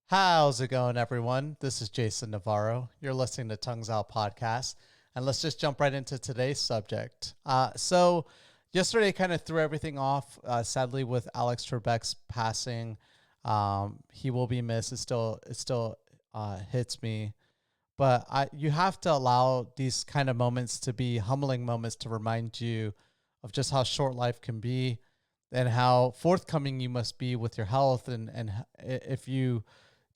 How's it going, everyone? This is Jason Navarro. You're listening to Tongues Out Podcast, and let's just jump right into today's subject. Yesterday kind of threw everything off. Sadly, with Alex Trebek's passing, he will be missed. It still hits me, but you have to allow these kind of moments to be humbling moments to remind you of just how short life can be, and how forthcoming you must be with your health, and if you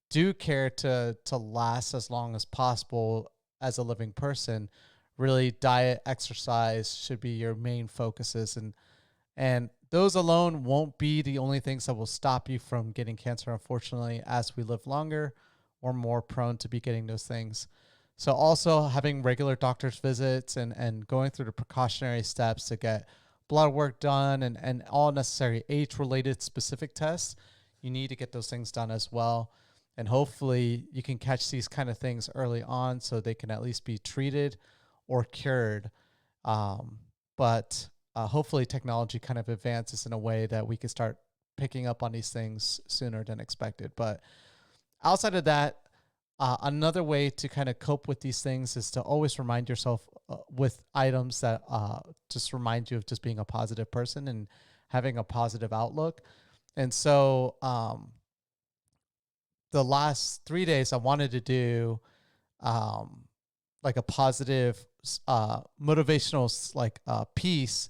do care to last as long as possible as a living person, really diet, exercise should be your main focuses, and those alone won't be the only things that will stop you from getting cancer. Unfortunately, as we live longer, we're more prone to be getting those things. So also having regular doctor's visits and going through the precautionary steps to get blood work done and all necessary age-related specific tests, you need to get those things done as well. And hopefully you can catch these kind of things early on so they can at least be treated or cured. But hopefully technology kind of advances in a way that we can start picking up on these things sooner than expected. But outside of that, another way to kind of cope with these things is to always remind yourself with items that just remind you of just being a positive person and having a positive outlook. And so, the last 3 days I wanted to do like a positive motivational piece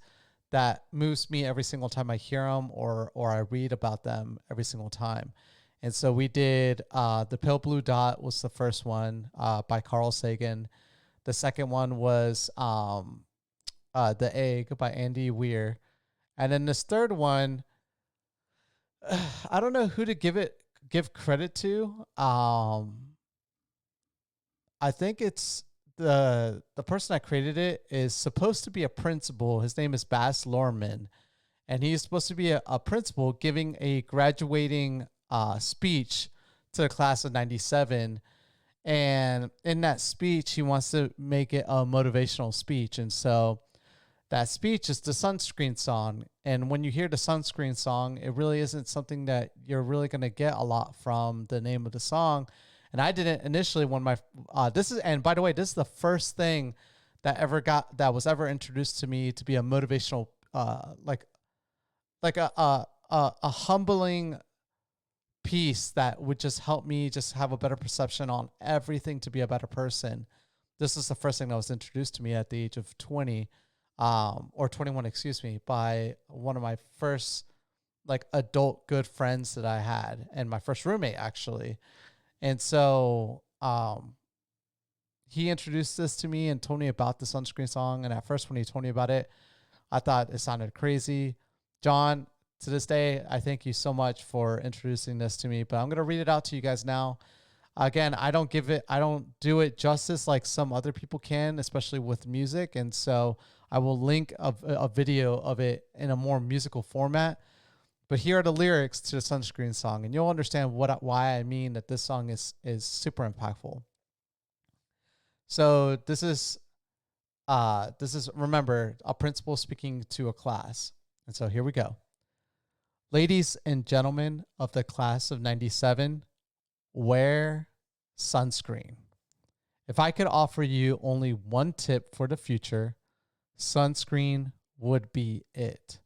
that moves me every single time I hear them or I read about them every single time. And so we did The Pale Blue Dot was the first one by Carl Sagan. The second one was The Egg by Andy Weir. And then this third one, I don't know who to give credit to. I think it's the person that created it is supposed to be a principal. His name is Baz Luhrmann, and he's supposed to be a principal giving a graduating speech to the class of '97. And in that speech, he wants to make it a motivational speech, and so that speech is the Sunscreen Song. And when you hear the Sunscreen Song, it really isn't something that you're really going to get a lot from the name of the song. And I didn't initially when my and by the way, this is the first thing that was ever introduced to me to be a motivational like a humbling piece that would just help me just have a better perception on everything to be a better person. This is the first thing that was introduced to me at the age of 20 or 21, excuse me, by one of my first like adult good friends that I had and my first roommate actually. And so he introduced this to me and told me about the Sunscreen Song. And at first when he told me about it, I thought it sounded crazy. John, to this day, I thank you so much for introducing this to me, but I'm going to read it out to you guys now. Again, I don't do it justice like some other people can, especially with music. And so I will link a video of it in a more musical format. But here are the lyrics to the Sunscreen Song, and you'll understand why I mean that this song is super impactful. So this is remember a principal speaking to a class. And so here we go. Ladies and gentlemen of the class of '97, wear sunscreen. If I could offer you only one tip for the future, sunscreen would be it.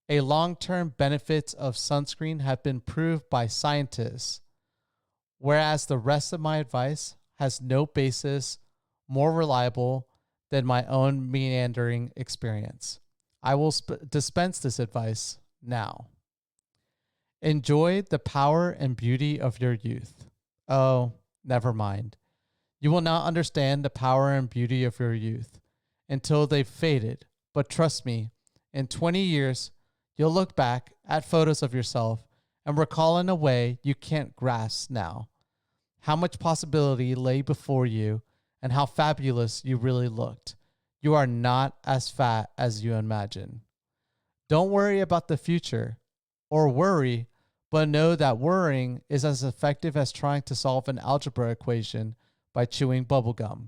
A long-term benefits of sunscreen have been proved by scientists, whereas the rest of my advice has no basis more reliable than my own meandering experience. I will dispense this advice now. Enjoy the power and beauty of your youth. Oh, never mind. You will not understand the power and beauty of your youth until they've faded. But trust me, in 20 years, you'll look back at photos of yourself and recall in a way you can't grasp now how much possibility lay before you and how fabulous you really looked. You are not as fat as you imagine. Don't worry about the future or worry, but know that worrying is as effective as trying to solve an algebra equation by chewing bubblegum.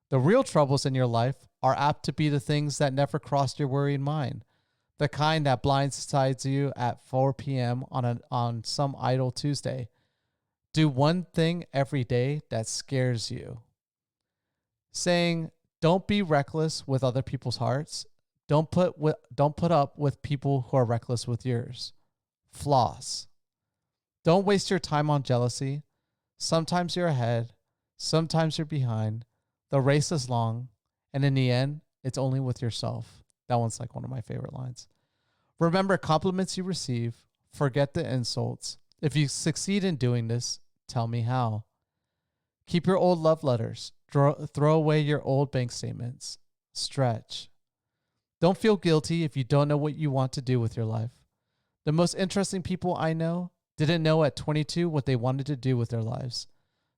The real troubles in your life are apt to be the things that never crossed your worried mind, the kind that blindsides you at 4 p.m. on some idle Tuesday. Do one thing every day that scares you. Saying, don't be reckless with other people's hearts. Don't put up with people who are reckless with yours. Floss. Don't waste your time on jealousy. Sometimes you're ahead, sometimes you're behind. The race is long, and in the end, it's only with yourself. That one's like one of my favorite lines. Remember compliments you receive. Forget the insults. If you succeed in doing this, tell me how. Keep your old love letters. Throw away your old bank statements. Stretch. Don't feel guilty if you don't know what you want to do with your life. The most interesting people I know didn't know at 22 what they wanted to do with their lives.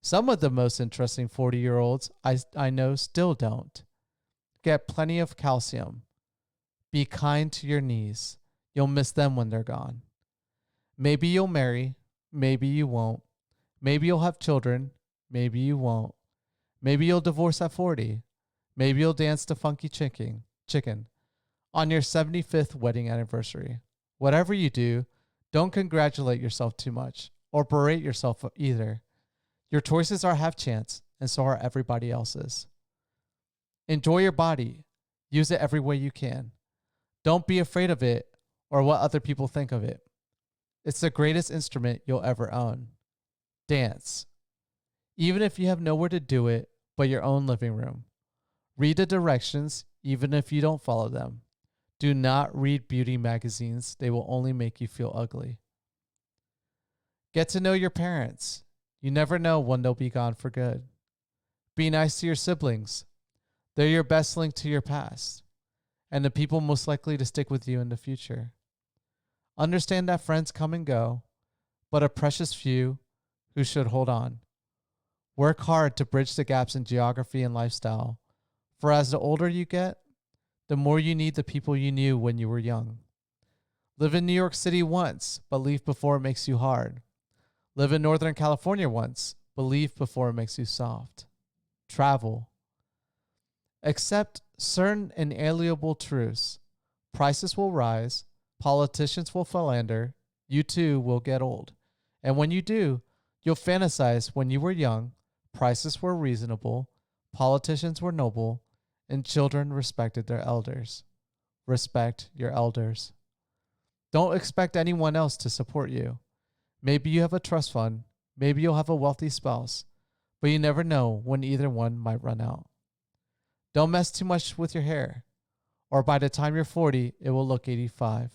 Some of the most interesting 40-year-olds I know still don't. Get plenty of calcium. Be kind to your knees. You'll miss them when they're gone. Maybe you'll marry. Maybe you won't. Maybe you'll have children. Maybe you won't. Maybe you'll divorce at 40. Maybe you'll dance to funky chicken on your 75th wedding anniversary. Whatever you do, don't congratulate yourself too much or berate yourself either. Your choices are half chance, and so are everybody else's. Enjoy your body. Use it every way you can. Don't be afraid of it or what other people think of it. It's the greatest instrument you'll ever own. Dance. Even if you have nowhere to do it but your own living room. Read the directions even if you don't follow them. Do not read beauty magazines. They will only make you feel ugly. Get to know your parents. You never know when they'll be gone for good. Be nice to your siblings. They're your best link to your past and the people most likely to stick with you in the future. Understand that friends come and go, but a precious few who should hold on. Work hard to bridge the gaps in geography and lifestyle, for as the older you get, the more you need the people you knew when you were young. Live in New York City once, but leave before it makes you hard. Live in Northern California once, but leave before it makes you soft. Travel. Accept certain inalienable truths. Prices will rise. Politicians will philander. You too will get old. And when you do, you'll fantasize when you were young, prices were reasonable, politicians were noble, and children respected their elders. Respect your elders. Don't expect anyone else to support you. Maybe you have a trust fund. Maybe you'll have a wealthy spouse. But you never know when either one might run out. Don't mess too much with your hair, or by the time you're 40, it will look 85.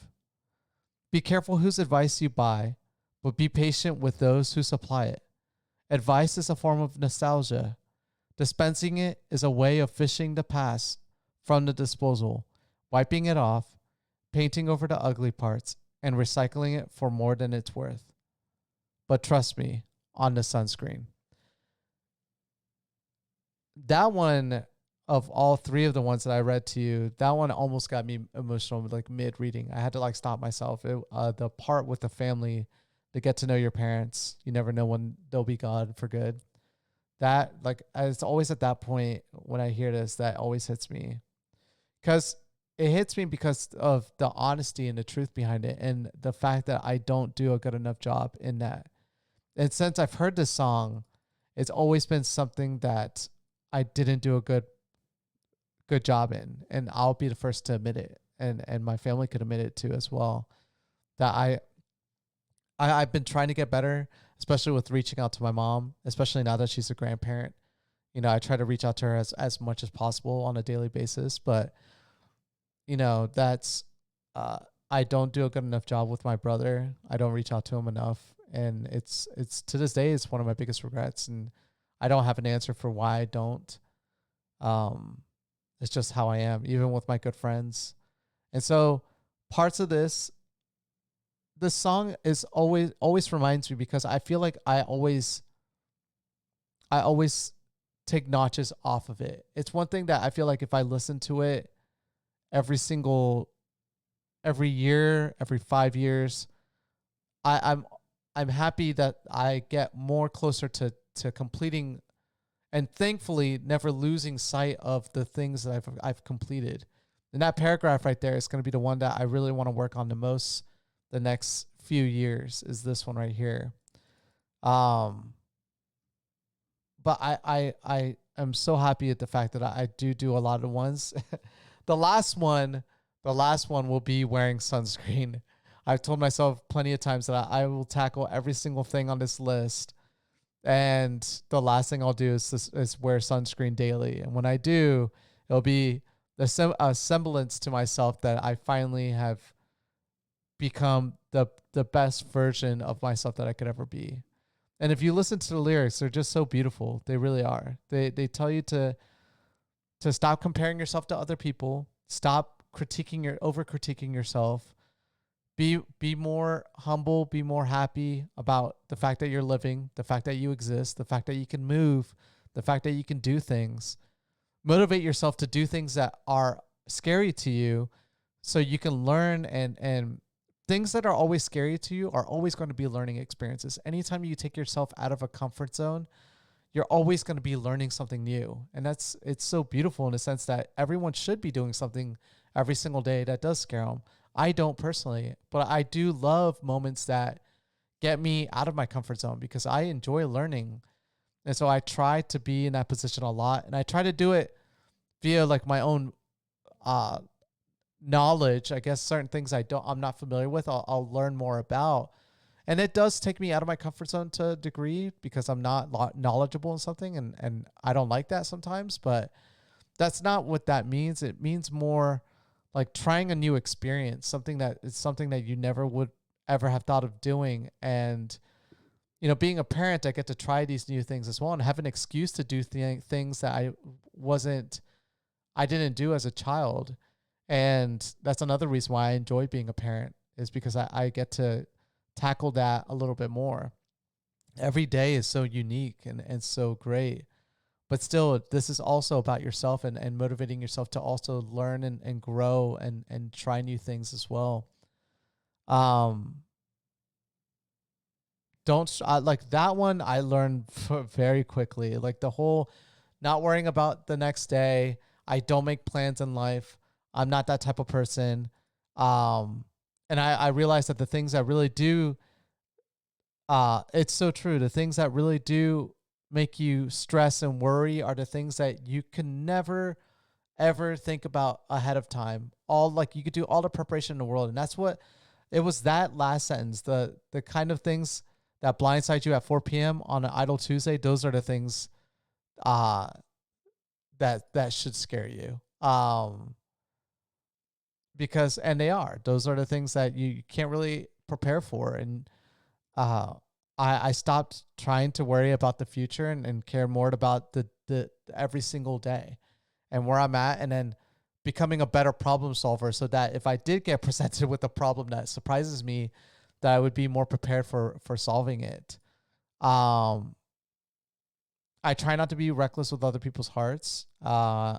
Be careful whose advice you buy, but be patient with those who supply it. Advice is a form of nostalgia. Dispensing it is a way of fishing the past from the disposal, wiping it off, painting over the ugly parts, and recycling it for more than it's worth. But trust me, on the sunscreen. That one, of all three of the ones that I read to you, that one almost got me emotional, like mid-reading. I had to like stop myself. The part with the family, to get to know your parents. You never know when they'll be gone for good. That, like, it's always at that point when I hear this, that always hits me. Because it hits me because of the honesty and the truth behind it, and the fact that I don't do a good enough job in that. And since I've heard this song, it's always been something that I didn't do a good job in, and I'll be the first to admit it, and my family could admit it too as well. That I've been trying to get better, especially with reaching out to my mom, especially now that she's a grandparent. You know, I try to reach out to her as much as possible on a daily basis, but you know, that's I don't do a good enough job with my brother. I don't reach out to him enough, and it's to this day it's one of my biggest regrets, and I don't have an answer for why I don't. It's just how I am, even with my good friends. And so parts of this song is always reminds me, because I feel like I always take notches off of it. It's one thing that I feel like if I listen to it every year, every 5 years, I'm happy that I get more closer to completing, and thankfully never losing sight of the things that I've completed. And that paragraph right there is going to be the one that I really want to work on the most the next few years, is this one right here. but I am so happy at the fact that I do a lot of ones. the last one, the last one will be wearing sunscreen. I've told myself plenty of times that I will tackle every single thing on this list, and the last thing I'll do is wear sunscreen daily. And when I do, it'll be a semblance to myself that I finally have become the best version of myself that I could ever be. And if you listen to the lyrics, they're just so beautiful. They really are. They tell you to stop comparing yourself to other people, stop over critiquing yourself, be more humble, be more happy about the fact that you're living, the fact that you exist, the fact that you can move, the fact that you can do things. Motivate yourself to do things that are scary to you so you can learn, and things that are always scary to you are always going to be learning experiences. Anytime you take yourself out of a comfort zone, you're always going to be learning something new. And it's so beautiful in the sense that everyone should be doing something every single day that does scare them. I don't personally, but I do love moments that get me out of my comfort zone because I enjoy learning. And so I try to be in that position a lot, and I try to do it via like my own knowledge. I guess certain things I'm not familiar with, I'll learn more about. And it does take me out of my comfort zone to a degree because I'm not knowledgeable in something, and I don't like that sometimes, but that's not what that means. It means more like trying a new experience, something that you never would ever have thought of doing. And, being a parent, I get to try these new things as well and have an excuse to do things that I didn't do as a child. And that's another reason why I enjoy being a parent, is because I get to tackle that a little bit more. Every day is so unique and so great. But still, this is also about yourself and motivating yourself to also learn and grow and try new things as well. Don't like that one. I learned very quickly, like the whole not worrying about the next day. I don't make plans in life. I'm not that type of person. And I realized that the things that really do, it's so true. The things that really do make you stress and worry are the things that you can never, ever think about ahead of time. You could do all the preparation in the world. And that's what it was, that last sentence, the kind of things that blindside you at 4 p.m. on an idle Tuesday. Those are the things, that should scare you. Because, and those are the things that you can't really prepare for. And, I stopped trying to worry about the future and care more about the every single day and where I'm at, and then becoming a better problem solver so that if I did get presented with a problem that surprises me, that I would be more prepared for solving it. I try not to be reckless with other people's hearts. And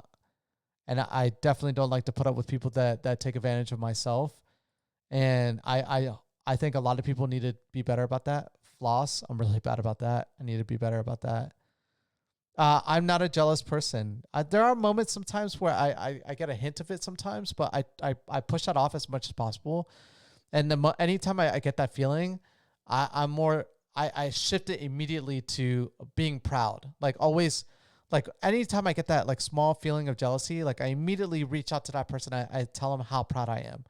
I definitely don't like to put up with people that take advantage of myself. And I think a lot of people need to be better about that. Floss, I'm really bad about that. I need to be better about that. I'm not a jealous person. There are moments sometimes where I get a hint of it sometimes, but I push that off as much as possible. And anytime I get that feeling, I shift it immediately to being proud. Like always, like anytime I get that like small feeling of jealousy, like I immediately reach out to that person. I tell them how proud I am,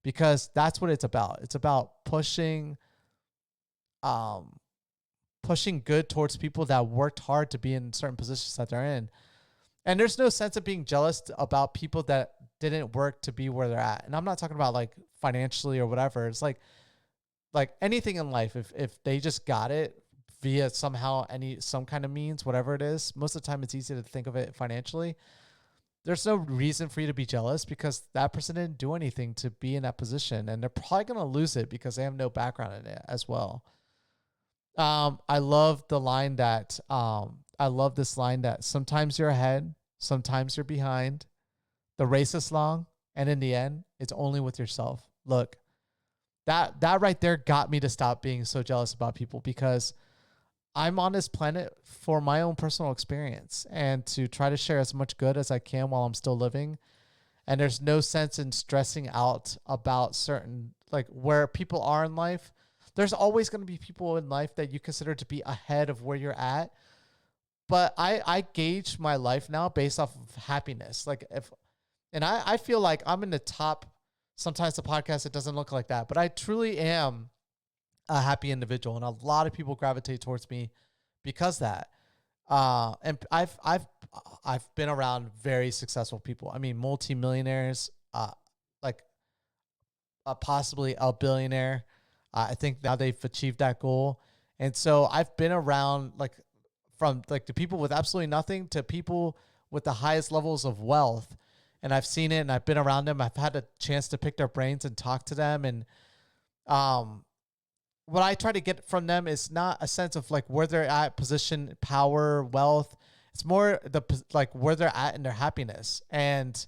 because that's what it's about. It's about pushing good towards people that worked hard to be in certain positions that they're in. And there's no sense of being jealous about people that didn't work to be where they're at. And I'm not talking about like financially or whatever. It's like anything in life, if they just got it via somehow some kind of means, whatever it is, most of the time it's easy to think of it financially. There's no reason for you to be jealous because that person didn't do anything to be in that position, and they're probably going to lose it because they have no background in it as well. I love this line that sometimes you're ahead, sometimes you're behind. The race is long, and in the end, it's only with yourself. Look, that right there got me to stop being so jealous about people, because I'm on this planet for my own personal experience and to try to share as much good as I can while I'm still living. And there's no sense in stressing out about certain, like where people are in life. There's always going to be people in life that you consider to be ahead of where you're at. but I gauge my life now based off of happiness. Like and I feel like I'm in the top. Sometimes the podcast, it doesn't look like that, but I truly am a happy individual, and a lot of people gravitate towards me because of that. And I've been around very successful people. I mean, multimillionaires, like possibly a billionaire. I think now they've achieved that goal, and so I've been around like from like the people with absolutely nothing to people with the highest levels of wealth, and I've seen it, and I've been around them. I've had a chance to pick their brains and talk to them, and um, what I try to get from them is not a sense of like where they're at, position, power, wealth. It's more like where they're at in their happiness. And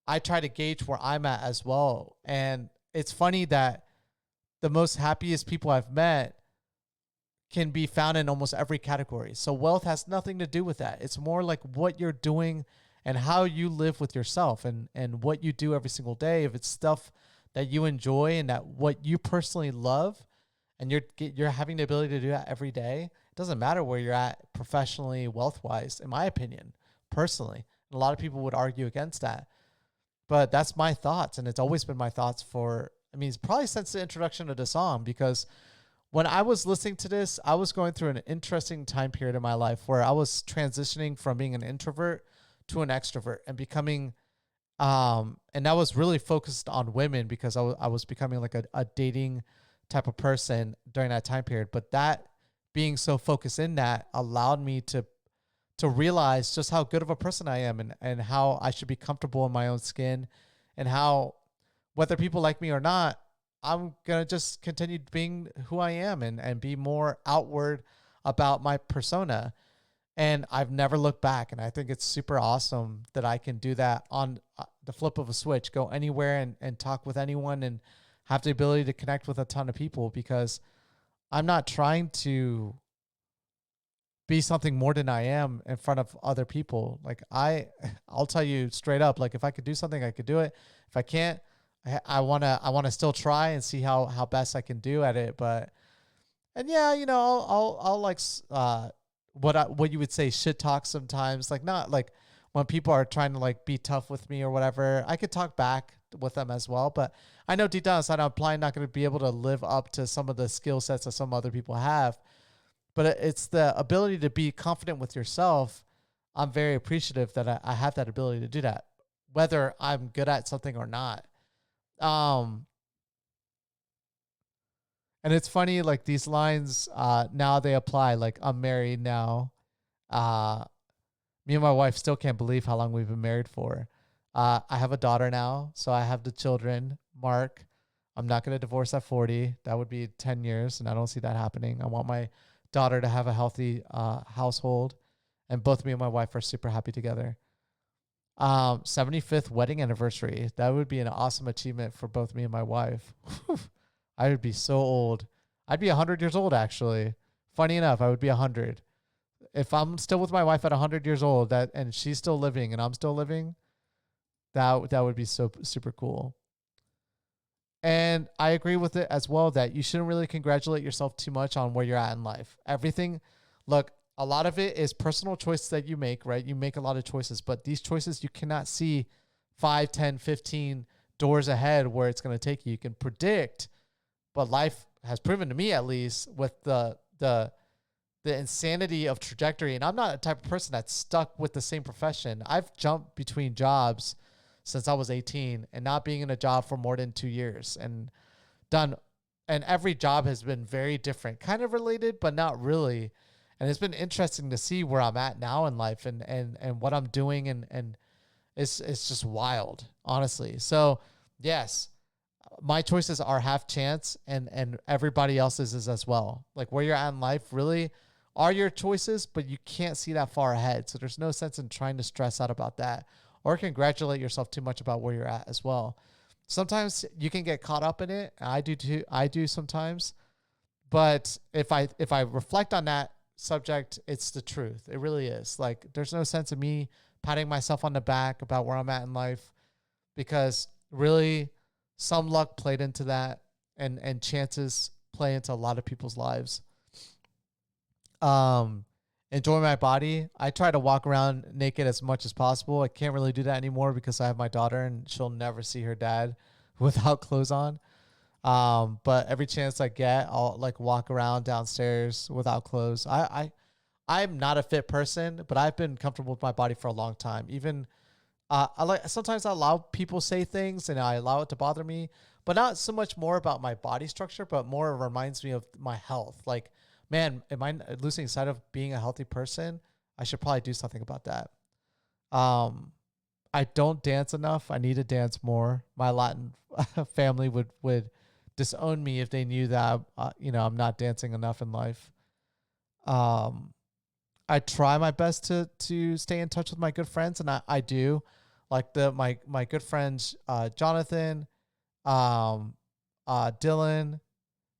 I try to gauge where I'm at as well. And it's funny that the most happiest people I've met can be found in almost every category. So wealth has nothing to do with that. It's more like what you're doing and how you live with yourself and what you do every single day. If it's stuff that you enjoy and that what you personally love, and you're having the ability to do that every day, it doesn't matter where you're at professionally, wealth-wise, in my opinion, personally. And a lot of people would argue against that. But that's my thoughts, and it's always been my thoughts it's probably since the introduction of the song, because when I was listening to this, I was going through an interesting time period in my life where I was transitioning from being an introvert to an extrovert and becoming, and that was really focused on women because I was becoming like a dating type of person during that time period. But that being so focused in that allowed me to realize just how good of a person I am and how I should be comfortable in my own skin, and how whether people like me or not, I'm going to just continue being who I am and be more outward about my persona. And I've never looked back. And I think it's super awesome that I can do that on the flip of a switch, go anywhere and talk with anyone and have the ability to connect with a ton of people, because I'm not trying to be something more than I am in front of other people. Like I'll tell you straight up, like if I could do something, I could do it. If I can't, I want to still try and see how best I can do at it. But, and yeah, I'll like, what you would say shit talk sometimes, like not like when people are trying to like be tough with me or whatever, I could talk back with them as well. But I know deep down inside, I'm probably not going to be able to live up to some of the skill sets that some other people have. But it's the ability to be confident with yourself. I'm very appreciative that I have that ability to do that, whether I'm good at something or not. And it's funny, like these lines, now they apply. Like I'm married now. Me and my wife still can't believe how long we've been married for. I have a daughter now, so I have the children. Mark, I'm not going to divorce at 40. That would be 10 years, and I don't see that happening. I want my daughter to have a healthy household, and both me and my wife are super happy together. 75th wedding anniversary. That would be an awesome achievement for both me and my wife. I would be so old. I'd be 100 years old, actually. Funny enough, I would be 100. If I'm still with my wife at 100 years old, and she's still living and I'm still living, that would be so super cool. And I agree with it as well that you shouldn't really congratulate yourself too much on where you're at in life. Everything, look, a lot of it is personal choices that you make, right? You make a lot of choices, but these choices you cannot see 5, 10, 15 doors ahead where it's going to take you. You can predict, but life has proven to me, at least, with the insanity of trajectory. And I'm not a type of person that's stuck with the same profession. I've jumped between jobs since I was 18 and not being in a job for more than 2 years and done. And every job has been very different, kind of related, but not really. And it's been interesting to see where I'm at now in life and what I'm doing. And it's just wild, honestly. So yes, my choices are half chance and everybody else's is as well. Like where you're at in life really are your choices, but you can't see that far ahead. So there's no sense in trying to stress out about that or congratulate yourself too much about where you're at as well. Sometimes you can get caught up in it. I do too. I do sometimes. But if I reflect on that subject, it's the truth. It really is. Like there's no sense of me patting myself on the back about where I'm at in life, because really some luck played into that and chances play into a lot of people's lives. And enjoy my body. I try to walk around naked as much as possible. I can't really do that anymore because I have my daughter and she'll never see her dad without clothes on. But every chance I get, I'll like walk around downstairs without clothes. I'm not a fit person, but I've been comfortable with my body for a long time. Even I like sometimes I allow people say things and I allow it to bother me, but not so much more about my body structure, but more reminds me of my health. Like, man, am I losing sight of being a healthy person? I should probably do something about that. Um, I don't dance enough. I need to dance more. My Latin family would disown me if they knew that I'm not dancing enough in life. Um, I try my best to stay in touch with my good friends, and I do. Like my good friends Jonathan, um, Dylan,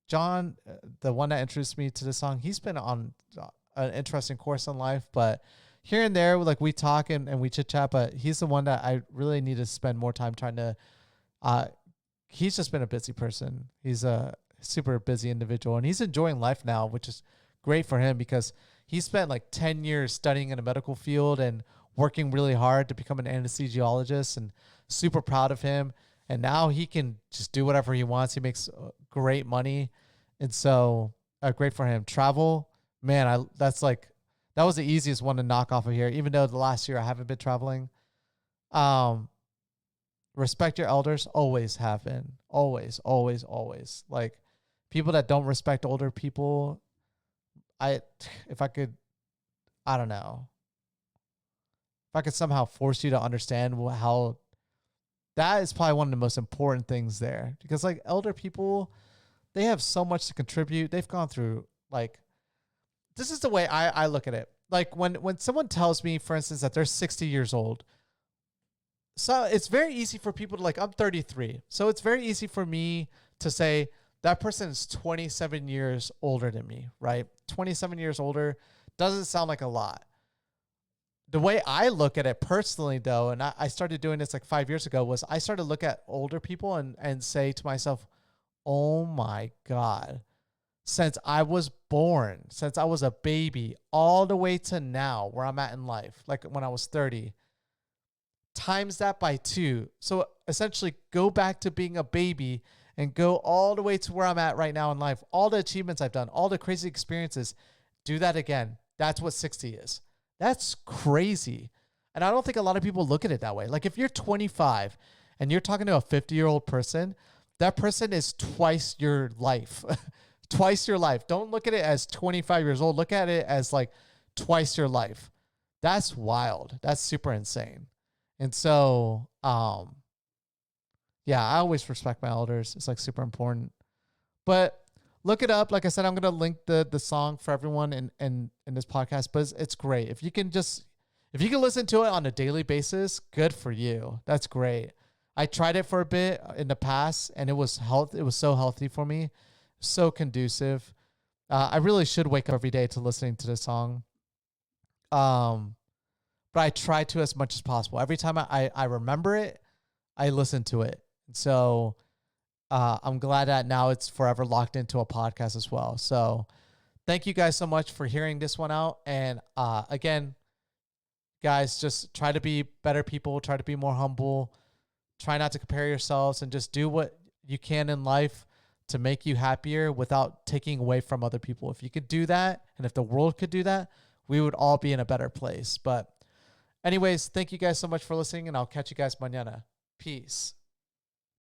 John, the one that introduced me to the song. He's been on an interesting course in life, but here and there, like we talk and we chit chat. But he's the one that I really need to spend more time trying to. He's just been a busy person. He's a super busy individual, and he's enjoying life now, which is great for him because he spent like 10 years studying in a medical field and working really hard to become an anesthesiologist, and super proud of him. And now he can just do whatever he wants. He makes great money. And so great for him. Travel, man, that was the easiest one to knock off of here, even though the last year I haven't been traveling. Um, Respect your elders, always have been. Always, always, always. Like people that don't respect older people, if I could, I don't know. If I could somehow force you to understand how that is probably one of the most important things there, because like elder people, they have so much to contribute. They've gone through like, this is the way I look at it. Like when someone tells me, for instance, that they're 60 years old, so it's very easy for people to like, I'm 33. So it's very easy for me to say that person is 27 years older than me, right? 27 years older doesn't sound like a lot. The way I look at it personally, though, and I started doing this like 5 years ago, was I started to look at older people and say to myself, oh my God, since I was born, since I was a baby, all the way to now where I'm at in life, like when I was 30, times that by 2. So essentially go back to being a baby and go all the way to where I'm at right now in life. All the achievements I've done, all the crazy experiences, do that again. That's what 60 is. That's crazy. And I don't think a lot of people look at it that way. Like if you're 25 and you're talking to a 50-year-old person, that person is twice your life. Twice your life. Don't look at it as 25 years old. Look at it as like twice your life. That's wild. That's super insane. And so, yeah, I always respect my elders. It's like super important. But look it up. Like I said, I'm going to link the song for everyone in this podcast, but it's great. If you can listen to it on a daily basis, good for you. That's great. I tried it for a bit in the past and it was so healthy for me. So conducive. I really should wake up every day to listening to this song. But I try to as much as possible. Every time I remember it, I listen to it. So I'm glad that now it's forever locked into a podcast as well. So thank you guys so much for hearing this one out. And again, guys, just try to be better people. Try to be more humble. Try not to compare yourselves and just do what you can in life to make you happier without taking away from other people. If you could do that, and if the world could do that, we would all be in a better place. But anyways, thank you guys so much for listening, and I'll catch you guys mañana. Peace.